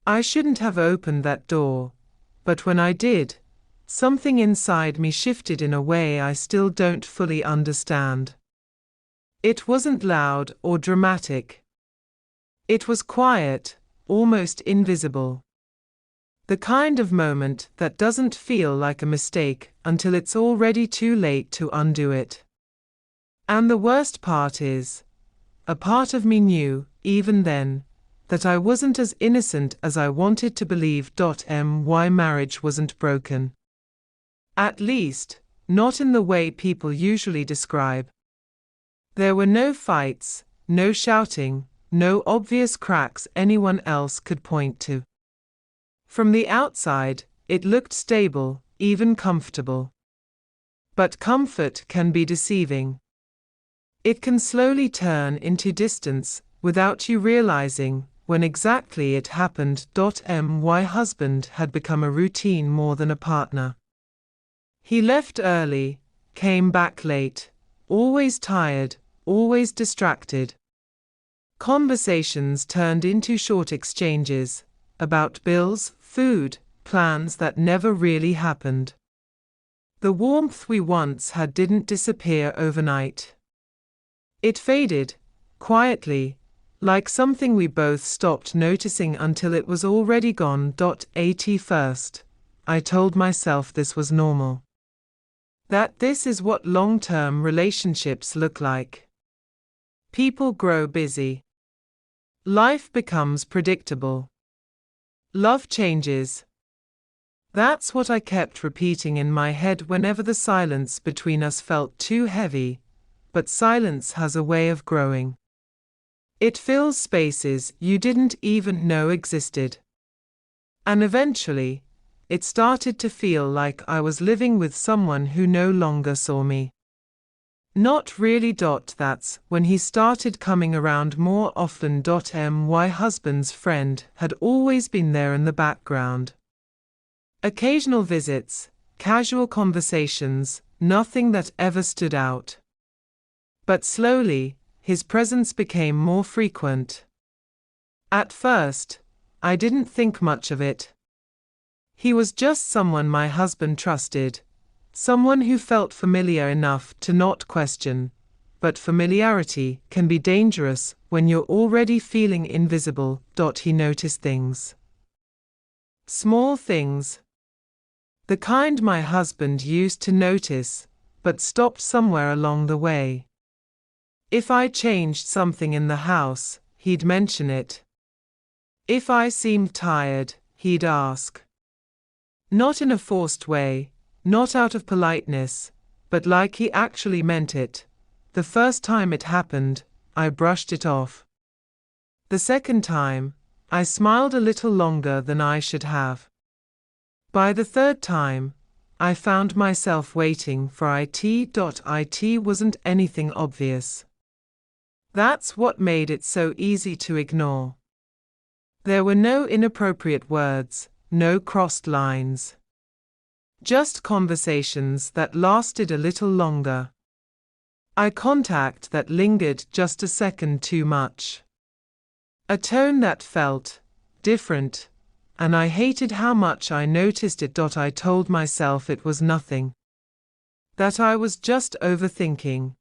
I shouldn't have opened that door, but when I did, something inside me shifted in a way I still don't fully understand. It wasn't loud or dramatic. It was quiet, almost invisible. The kind of moment that doesn't feel like a mistake until it's already too late to undo it. And the worst part is, a part of me knew, even then, that I wasn't as innocent as I wanted to believe. My marriage wasn't broken. At least, not in the way people usually describe. There were no fights, no shouting, no obvious cracks anyone else could point to. From the outside, it looked stable, even comfortable. But comfort can be deceiving. It can slowly turn into distance, without you realizing when exactly it happened. My husband had become a routine more than a partner. He left early, came back late, always tired, always distracted. Conversations turned into short exchanges about bills, food, plans that never really happened. The warmth we once had didn't disappear overnight. It faded, quietly, like something we both stopped noticing until it was already gone. At first, I told myself this was normal. That this is what long-term relationships look like. People grow busy. Life becomes predictable. Love changes. That's what I kept repeating in my head whenever the silence between us felt too heavy, but silence has a way of growing. It fills spaces you didn't even know existed. And eventually, it started to feel like I was living with someone who no longer saw me. Not really. That's when he started coming around more often. My husband's friend had always been there in the background. Occasional visits, casual conversations, nothing that ever stood out. But slowly, his presence became more frequent. At first, I didn't think much of it. He was just someone my husband trusted, someone who felt familiar enough to not question, but familiarity can be dangerous when you're already feeling invisible. He noticed things. Small things. The kind my husband used to notice, but stopped somewhere along the way. If I changed something in the house, he'd mention it. If I seemed tired, he'd ask. Not in a forced way, not out of politeness, but like he actually meant it. The first time it happened, I brushed it off. The second time, I smiled a little longer than I should have. By the third time, I found myself waiting for it. It wasn't anything obvious. That's what made it so easy to ignore. There were no inappropriate words, no crossed lines. Just conversations that lasted a little longer. Eye contact that lingered just a second too much. A tone that felt different, and I hated how much I noticed it. I told myself it was nothing. That I was just overthinking.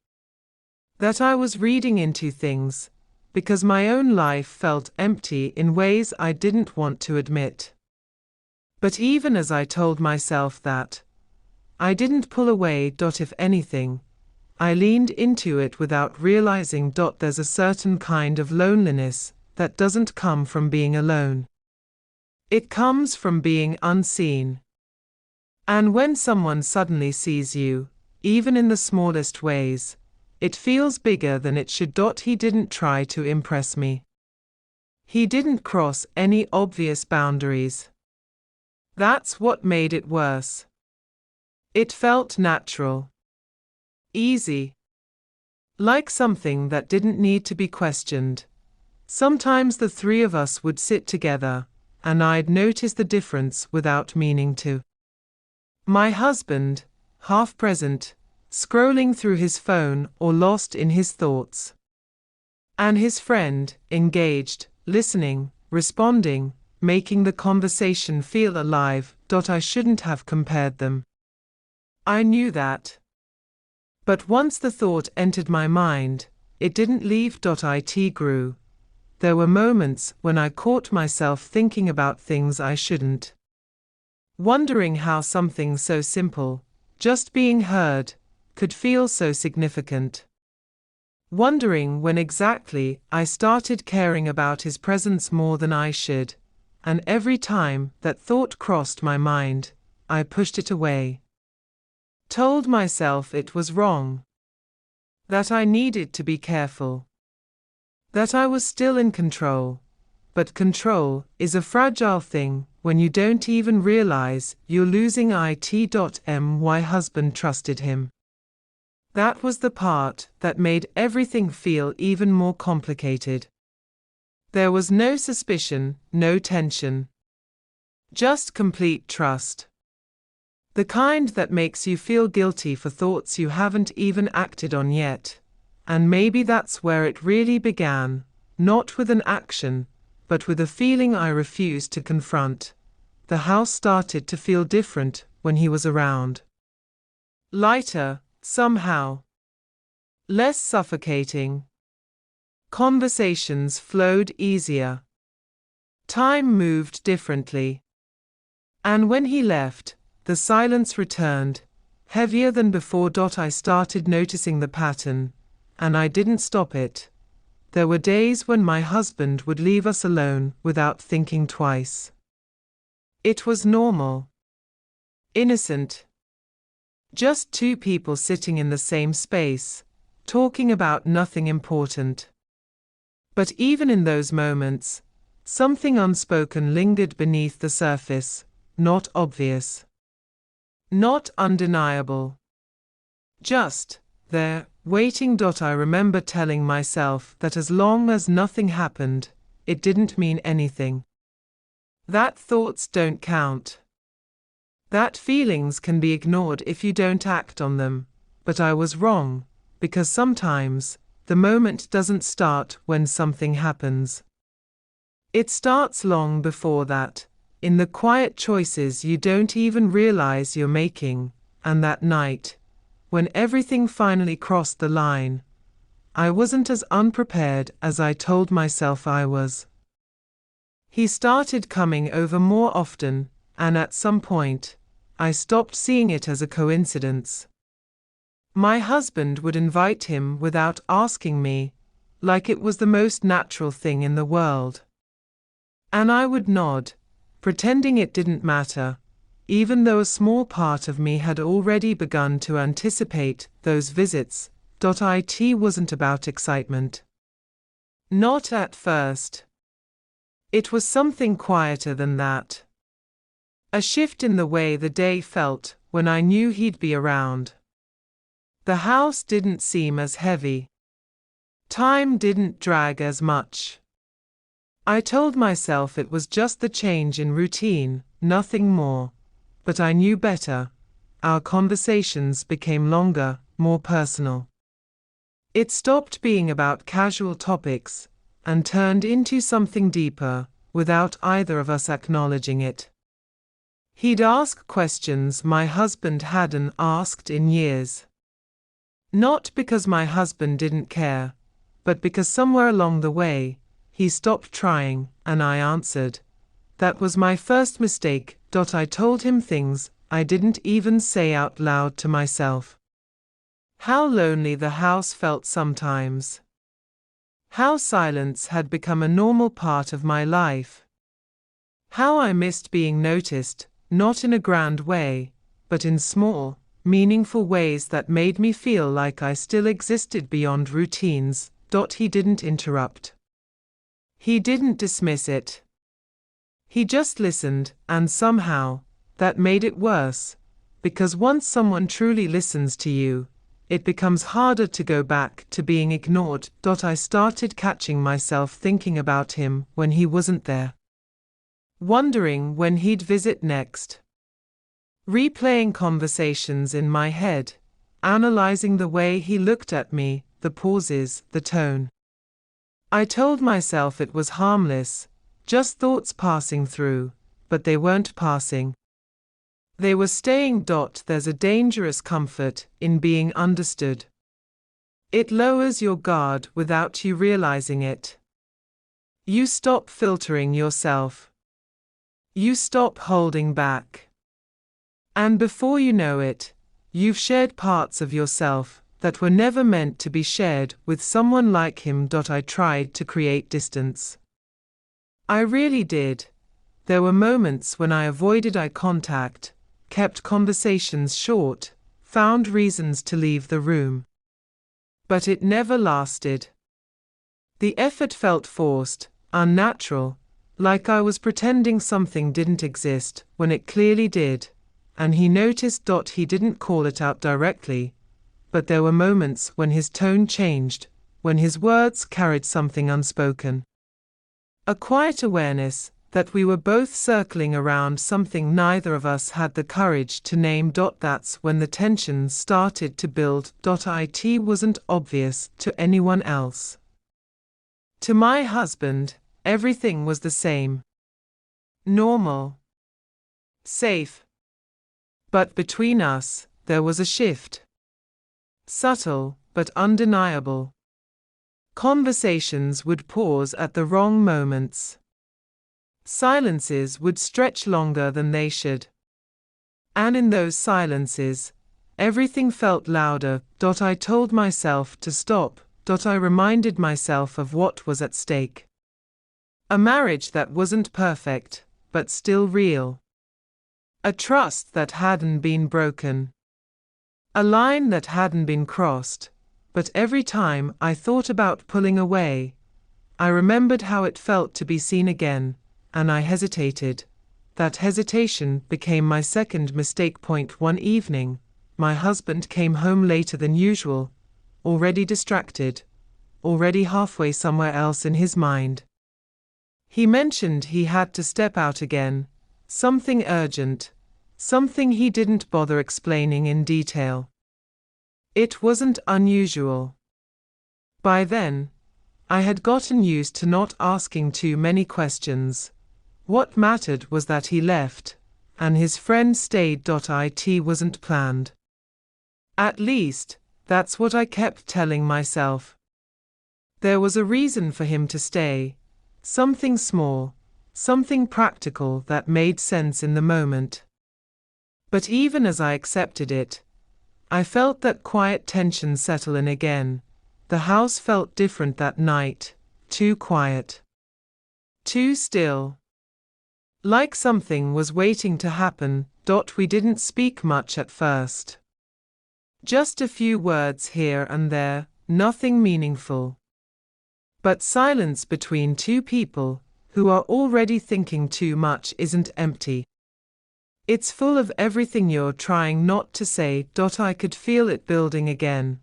That I was reading into things, because my own life felt empty in ways I didn't want to admit. But even as I told myself that, I didn't pull away. If anything, I leaned into it without realizing. There's a certain kind of loneliness that doesn't come from being alone. It comes from being unseen. And when someone suddenly sees you, even in the smallest ways, it feels bigger than it should. He didn't try to impress me. He didn't cross any obvious boundaries. That's what made it worse. It felt natural. Easy. Like something that didn't need to be questioned. Sometimes the three of us would sit together, and I'd notice the difference without meaning to. My husband, half present, scrolling through his phone or lost in his thoughts. And his friend, engaged, listening, responding, making the conversation feel alive. I shouldn't have compared them. I knew that. But once the thought entered my mind, it didn't leave. It grew. There were moments when I caught myself thinking about things I shouldn't. Wondering how something so simple, just being heard, could feel so significant. Wondering when exactly I started caring about his presence more than I should, and every time that thought crossed my mind, I pushed it away. Told myself it was wrong. That I needed to be careful. That I was still in control. But control is a fragile thing when you don't even realize you're losing it. My husband trusted him. That was the part that made everything feel even more complicated. There was no suspicion, no tension. Just complete trust. The kind that makes you feel guilty for thoughts you haven't even acted on yet. And maybe that's where it really began, not with an action, but with a feeling I refused to confront. The house started to feel different when he was around. Lighter, somehow. Less suffocating. Conversations flowed easier. Time moved differently. And when he left, the silence returned, heavier than before. I started noticing the pattern, and I didn't stop it. There were days when my husband would leave us alone without thinking twice. It was normal. Innocent. Just two people sitting in the same space, talking about nothing important. But even in those moments, something unspoken lingered beneath the surface, not obvious. Not undeniable. Just there, waiting. I remember telling myself that as long as nothing happened, it didn't mean anything. That thoughts don't count. That feelings can be ignored if you don't act on them. But I was wrong, because sometimes, the moment doesn't start when something happens. It starts long before that, in the quiet choices you don't even realize you're making. And that night, when everything finally crossed the line, I wasn't as unprepared as I told myself I was. He started coming over more often, and at some point, I stopped seeing it as a coincidence. My husband would invite him without asking me, like it was the most natural thing in the world. And I would nod, pretending it didn't matter, even though a small part of me had already begun to anticipate those visits. It wasn't about excitement. Not at first. It was something quieter than that. A shift in the way the day felt when I knew he'd be around. The house didn't seem as heavy. Time didn't drag as much. I told myself it was just the change in routine, nothing more. But I knew better. Our conversations became longer, more personal. It stopped being about casual topics, and turned into something deeper, without either of us acknowledging it. He'd ask questions my husband hadn't asked in years. Not because my husband didn't care, but because somewhere along the way, he stopped trying, and I answered. That was my first mistake. I told him things I didn't even say out loud to myself. How lonely the house felt sometimes. How silence had become a normal part of my life. How I missed being noticed, not in a grand way, but in small, meaningful ways that made me feel like I still existed beyond routines. He didn't interrupt. He didn't dismiss it. He just listened, and somehow, that made it worse, because once someone truly listens to you, it becomes harder to go back to being ignored. I started catching myself thinking about him when he wasn't there. Wondering when he'd visit next. Replaying conversations in my head, analyzing the way he looked at me, the pauses, the tone. I told myself it was harmless, Just thoughts passing through, but they weren't passing. They were staying. There's a dangerous comfort in being understood. It lowers your guard without you realizing it. You stop filtering yourself. You stop holding back. And before you know it, you've shared parts of yourself that were never meant to be shared with someone like him. I tried to create distance. I really did. There were moments when I avoided eye contact, kept conversations short, found reasons to leave the room. But it never lasted. The effort felt forced, unnatural, like I was pretending something didn't exist when it clearly did, and he noticed. He didn't call it out directly, but there were moments when his tone changed, when his words carried something unspoken. A quiet awareness that we were both circling around something neither of us had the courage to name. That's when the tension started to build. It wasn't obvious to anyone else. To my husband, everything was the same. Normal. Safe. But between us, there was a shift. Subtle, but undeniable. Conversations would pause at the wrong moments. Silences would stretch longer than they should. And in those silences, everything felt louder. I told myself to stop. I reminded myself of what was at stake. A marriage that wasn't perfect, but still real. A trust that hadn't been broken. A line that hadn't been crossed, but every time I thought about pulling away, I remembered how it felt to be seen again, and I hesitated. That hesitation became my second mistake. One evening, my husband came home later than usual, already distracted, already halfway somewhere else in his mind. He mentioned he had to step out again, something urgent, something he didn't bother explaining in detail. It wasn't unusual. By then, I had gotten used to not asking too many questions. What mattered was that he left, and his friend stayed. It wasn't planned. At least, that's what I kept telling myself. There was a reason for him to stay, something small, something practical that made sense in the moment. But even as I accepted it, I felt that quiet tension settle in again. The house felt different that night, too quiet. Too still. Like something was waiting to happen. We didn't speak much at first. Just a few words here and there, nothing meaningful. But silence between two people who are already thinking too much isn't empty. It's full of everything you're trying not to say. I could feel it building again.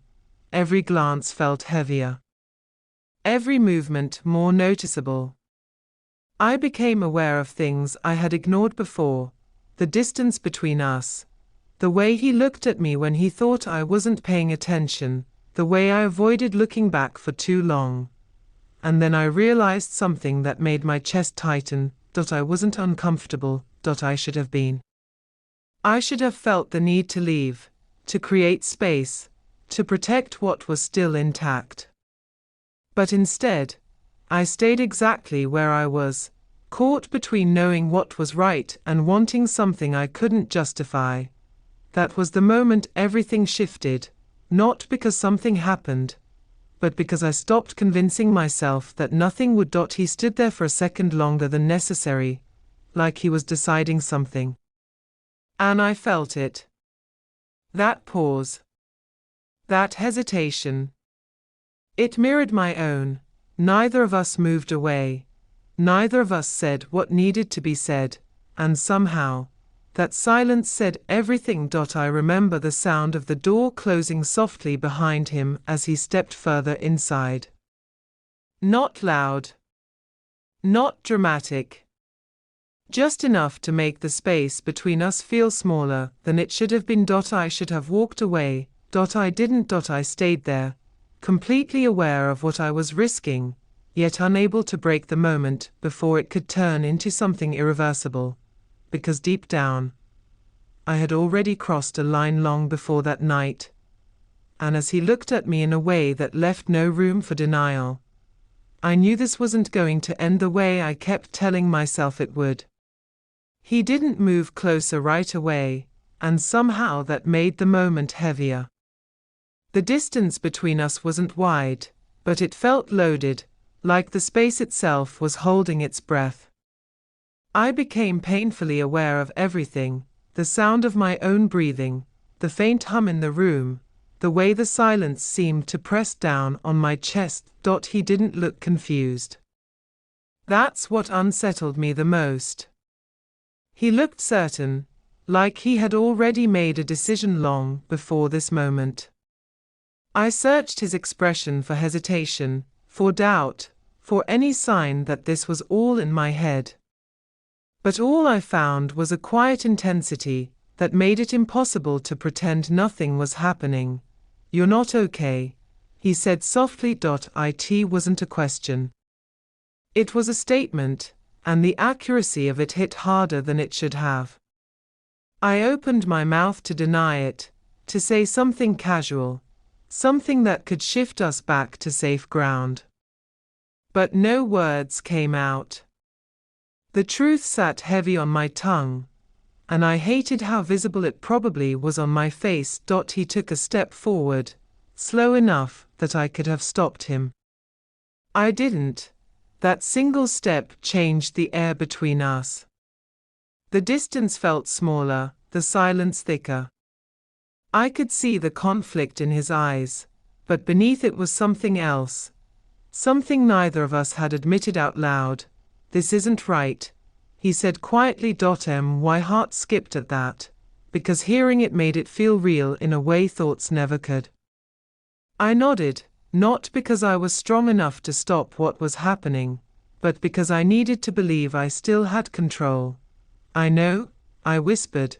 Every glance felt heavier. Every movement more noticeable. I became aware of things I had ignored before. The distance between us. The way he looked at me when he thought I wasn't paying attention. The way I avoided looking back for too long. And then I realized something that made my chest tighten. I wasn't uncomfortable. I should have been. I should have felt the need to leave, to create space, to protect what was still intact. But instead, I stayed exactly where I was, caught between knowing what was right and wanting something I couldn't justify. That was the moment everything shifted, not because something happened, but because I stopped convincing myself that nothing would. He stood there for a second longer than necessary, like he was deciding something. And I felt it. That pause. That hesitation. It mirrored my own. Neither of us moved away. Neither of us said what needed to be said, and somehow, that silence said everything. I remember the sound of the door closing softly behind him as he stepped further inside. Not loud. Not dramatic. Just enough to make the space between us feel smaller than it should have been. I should have walked away. I didn't. I stayed there, completely aware of what I was risking, yet unable to break the moment before it could turn into something irreversible, because deep down, I had already crossed a line long before that night. And as he looked at me in a way that left no room for denial, I knew this wasn't going to end the way I kept telling myself it would. He didn't move closer right away, and somehow that made the moment heavier. The distance between us wasn't wide, but it felt loaded, like the space itself was holding its breath. I became painfully aware of everything, the sound of my own breathing, the faint hum in the room, the way the silence seemed to press down on my chest. He didn't look confused. That's what unsettled me the most. He looked certain, like he had already made a decision long before this moment. I searched his expression for hesitation, for doubt, for any sign that this was all in my head. But all I found was a quiet intensity that made it impossible to pretend nothing was happening. "You're not okay," he said softly. It wasn't a question. It was a statement, and the accuracy of it hit harder than it should have. I opened my mouth to deny it, to say something casual, something that could shift us back to safe ground. But no words came out. The truth sat heavy on my tongue, and I hated how visible it probably was on my face. He took a step forward, slow enough that I could have stopped him. I didn't. That single step changed the air between us. The distance felt smaller, the silence thicker. I could see the conflict in his eyes, but beneath it was something else. Something neither of us had admitted out loud. "This isn't right," he said quietly. My heart skipped at that, because hearing it made it feel real in a way thoughts never could. I nodded, not because I was strong enough to stop what was happening, but because I needed to believe I still had control. "I know," I whispered,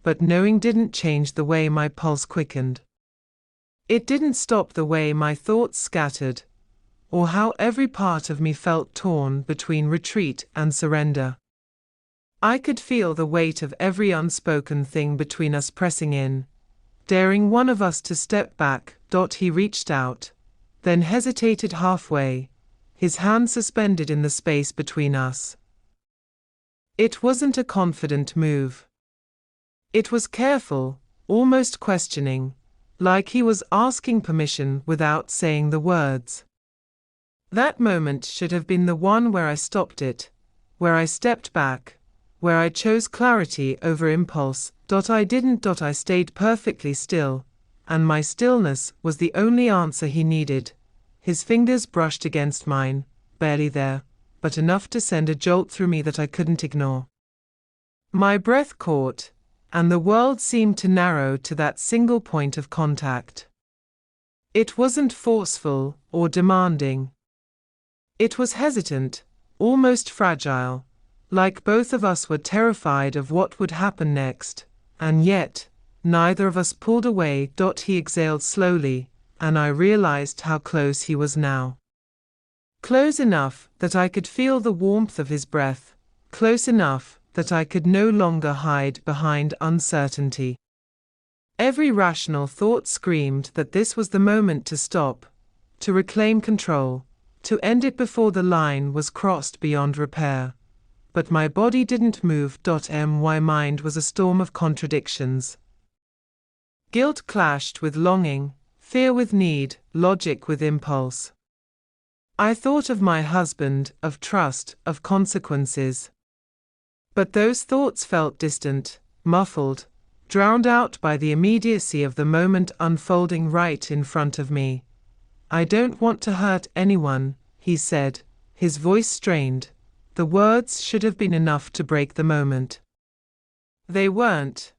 but knowing didn't change the way my pulse quickened. It didn't stop the way my thoughts scattered, or how every part of me felt torn between retreat and surrender. I could feel the weight of every unspoken thing between us pressing in, daring one of us to step back. He reached out, then hesitated halfway, his hand suspended in the space between us. It wasn't a confident move. It was careful, almost questioning, like he was asking permission without saying the words. That moment should have been the one where I stopped it, where I stepped back, where I chose clarity over impulse. I didn't. I stayed perfectly still, and my stillness was the only answer he needed. His fingers brushed against mine, barely there, but enough to send a jolt through me that I couldn't ignore. My breath caught, and the world seemed to narrow to that single point of contact. It wasn't forceful or demanding. It was hesitant, almost fragile, like both of us were terrified of what would happen next, and yet, neither of us pulled away. He exhaled slowly, and I realized how close he was now. Close enough that I could feel the warmth of his breath, close enough that I could no longer hide behind uncertainty. Every rational thought screamed that this was the moment to stop, to reclaim control, to end it before the line was crossed beyond repair. But my body didn't move. My mind was a storm of contradictions. Guilt clashed with longing, fear with need, logic with impulse. I thought of my husband, of trust, of consequences. But those thoughts felt distant, muffled, drowned out by the immediacy of the moment unfolding right in front of me. "I don't want to hurt anyone," he said, his voice strained. The words should have been enough to break the moment. They weren't.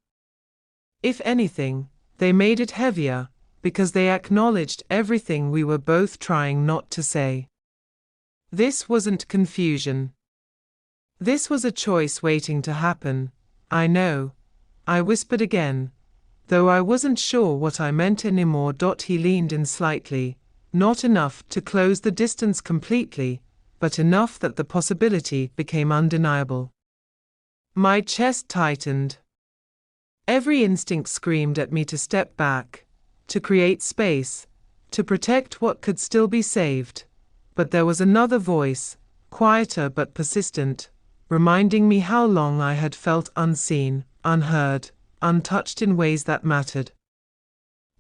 If anything, they made it heavier, because they acknowledged everything we were both trying not to say. This wasn't confusion. This was a choice waiting to happen. "I know," I whispered again, though I wasn't sure what I meant anymore. He leaned in slightly, not enough to close the distance completely, but enough that the possibility became undeniable. My chest tightened. Every instinct screamed at me to step back, to create space, to protect what could still be saved. But there was another voice, quieter but persistent, reminding me how long I had felt unseen, unheard, untouched in ways that mattered.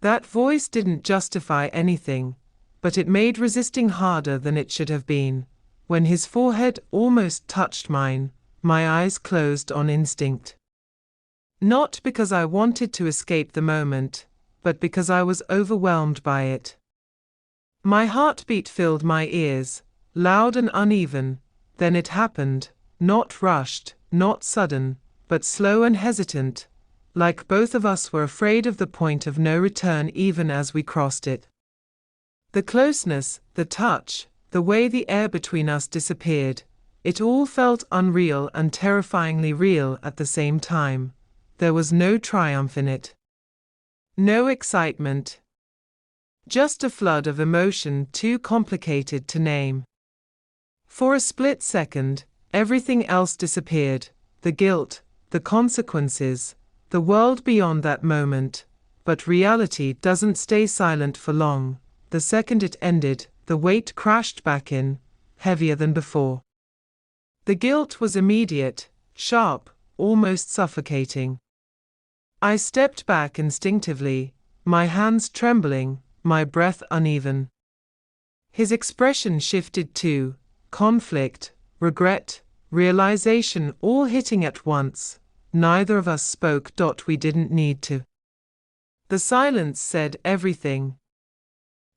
That voice didn't justify anything, but it made resisting harder than it should have been. When his forehead almost touched mine, my eyes closed on instinct. Not because I wanted to escape the moment, but because I was overwhelmed by it. My heartbeat filled my ears, loud and uneven. Then it happened, not rushed, not sudden, but slow and hesitant, like both of us were afraid of the point of no return even as we crossed it. The closeness, the touch, the way the air between us disappeared, it all felt unreal and terrifyingly real at the same time. There was no triumph in it. No excitement. Just a flood of emotion too complicated to name. For a split second, everything else disappeared, the guilt, the consequences, the world beyond that moment. But reality doesn't stay silent for long. The second it ended, the weight crashed back in, heavier than before. The guilt was immediate, sharp, almost suffocating. I stepped back instinctively, my hands trembling, my breath uneven. His expression shifted too, conflict, regret, realization all hitting at once. Neither of us spoke. We didn't need to. The silence said everything.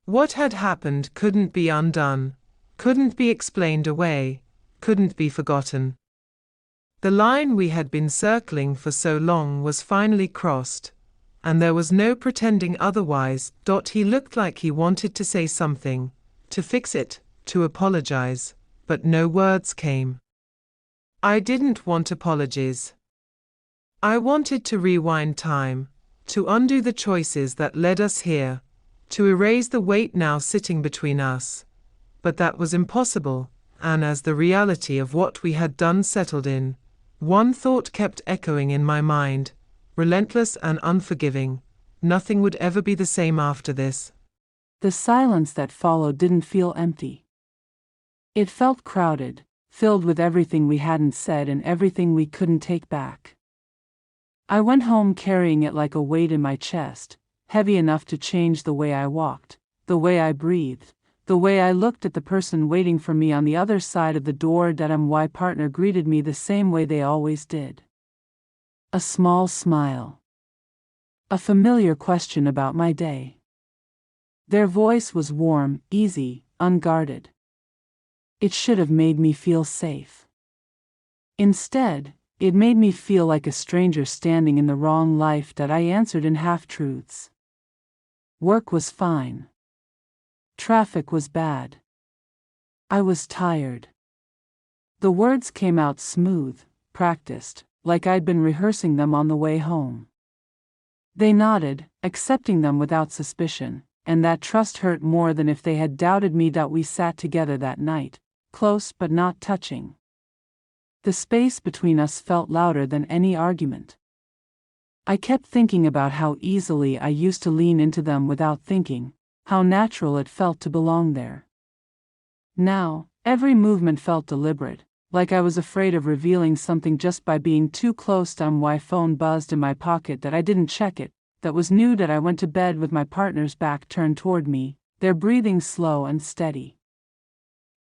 What had happened couldn't be undone, couldn't be explained away, couldn't be forgotten. The line we had been circling for so long was finally crossed, and there was no pretending otherwise. He looked like he wanted to say something, to fix it, to apologize, but no words came. I didn't want apologies. I wanted to rewind time, to undo the choices that led us here, to erase the weight now sitting between us. But that was impossible, and as the reality of what we had done settled in, one thought kept echoing in my mind, relentless and unforgiving. Nothing would ever be the same after this. The silence that followed didn't feel empty. It felt crowded, filled with everything we hadn't said and everything we couldn't take back. I went home carrying it like a weight in my chest, heavy enough to change the way I walked, the way I breathed, the way I looked at the person waiting for me on the other side of the door. My partner greeted me the same way they always did. A small smile. A familiar question about my day. Their voice was warm, easy, unguarded. It should have made me feel safe. Instead, it made me feel like a stranger standing in the wrong life. I answered in half-truths. Work was fine. Traffic was bad. I was tired. The words came out smooth, practiced, like I'd been rehearsing them on the way home. They nodded, accepting them without suspicion, and that trust hurt more than if they had doubted me. We sat together that night, close but not touching. The space between us felt louder than any argument. I kept thinking about how easily I used to lean into them without thinking, how natural it felt to belong there. Now, every movement felt deliberate, like I was afraid of revealing something just by being too close. My phone buzzed in my pocket. I didn't check it. That was new. I went to bed with my partner's back turned toward me, their breathing slow and steady.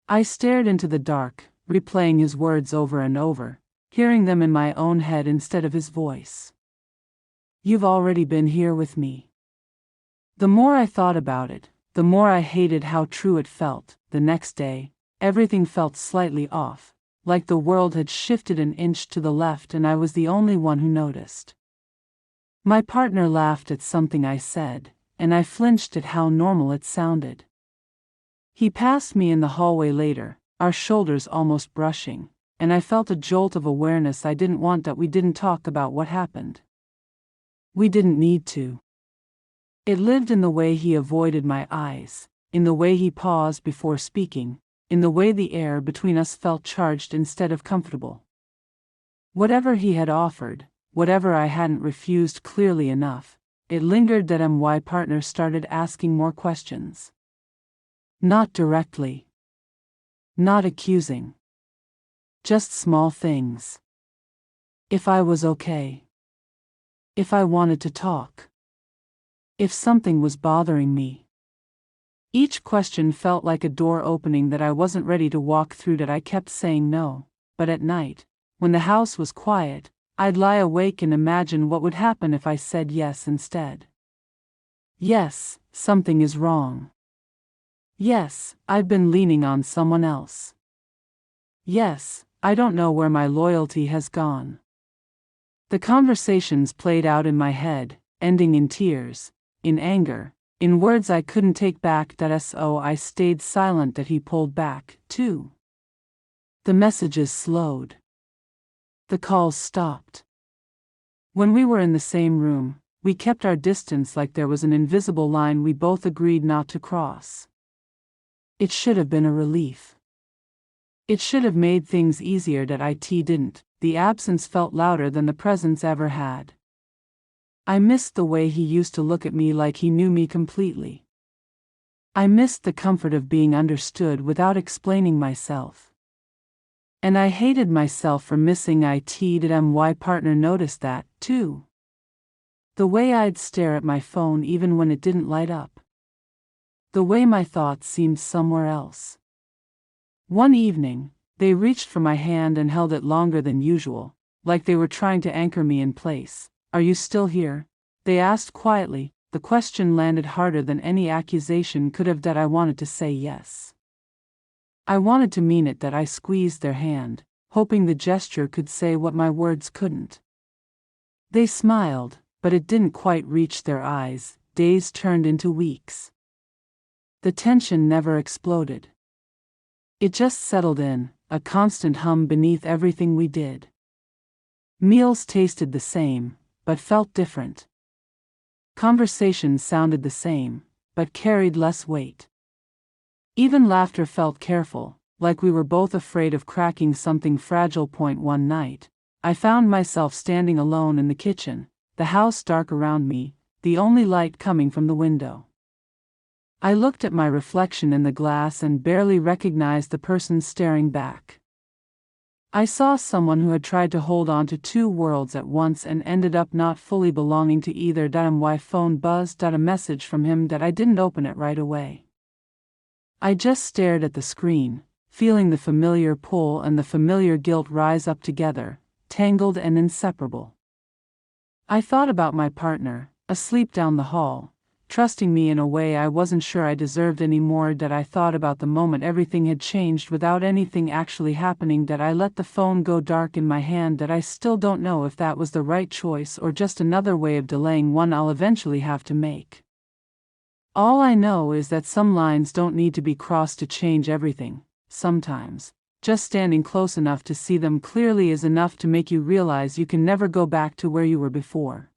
I stared into the dark, replaying his words over and over, hearing them in my own head instead of his voice. You've already been here with me. The more I thought about it, the more I hated how true it felt. The next day, everything felt slightly off, like the world had shifted an inch to the left and I was the only one who noticed. My partner laughed at something I said, and I flinched at how normal it sounded. He passed me in the hallway later, our shoulders almost brushing, and I felt a jolt of awareness I didn't want. We didn't talk about what happened. We didn't need to. It lived in the way he avoided my eyes, in the way he paused before speaking, in the way the air between us felt charged instead of comfortable. Whatever he had offered, whatever I hadn't refused clearly enough, it lingered that my partner started asking more questions. Not directly. Not accusing. Just small things. If I was okay. If I wanted to talk. If something was bothering me. Each question felt like a door opening that I wasn't ready to walk through, that I kept saying no, but at night, when the house was quiet, I'd lie awake and imagine what would happen if I said yes instead. Yes, something is wrong. Yes, I've been leaning on someone else. Yes, I don't know where my loyalty has gone. The conversations played out in my head, ending in tears, in anger, in words I couldn't take back. I stayed silent, that he pulled back, too. The messages slowed. The calls stopped. When we were in the same room, we kept our distance like there was an invisible line we both agreed not to cross. It should have been a relief. It should have made things easier, that it didn't. The absence felt louder than the presence ever had. I missed the way he used to look at me, like he knew me completely. I missed the comfort of being understood without explaining myself. And I hated myself for missing it. Did my partner notice that, too? The way I'd stare at my phone even when it didn't light up. The way my thoughts seemed somewhere else. One evening, they reached for my hand and held it longer than usual, like they were trying to anchor me in place. "Are you still here?" they asked quietly. The question landed harder than any accusation could have. That I wanted to say yes. I wanted to mean it. That I squeezed their hand, hoping the gesture could say what my words couldn't. They smiled, but it didn't quite reach their eyes. Days turned into weeks. The tension never exploded. It just settled in, a constant hum beneath everything we did. Meals tasted the same, but felt different. Conversations sounded the same, but carried less weight. Even laughter felt careful, like we were both afraid of cracking something fragile. One night, I found myself standing alone in the kitchen, the house dark around me, the only light coming from the window. I looked at my reflection in the glass and barely recognized the person staring back. I saw someone who had tried to hold on to two worlds at once and ended up not fully belonging to either. My phone buzzed. A message from him. That I didn't open it right away. I just stared at the screen, feeling the familiar pull and the familiar guilt rise up together, tangled and inseparable. I thought about my partner, asleep down the hall, trusting me in a way I wasn't sure I deserved anymore. That I thought about the moment everything had changed without anything actually happening. That I let the phone go dark in my hand. That I still don't know if that was the right choice or just another way of delaying one I'll eventually have to make. All I know is that some lines don't need to be crossed to change everything. Sometimes, just standing close enough to see them clearly is enough to make you realize you can never go back to where you were before.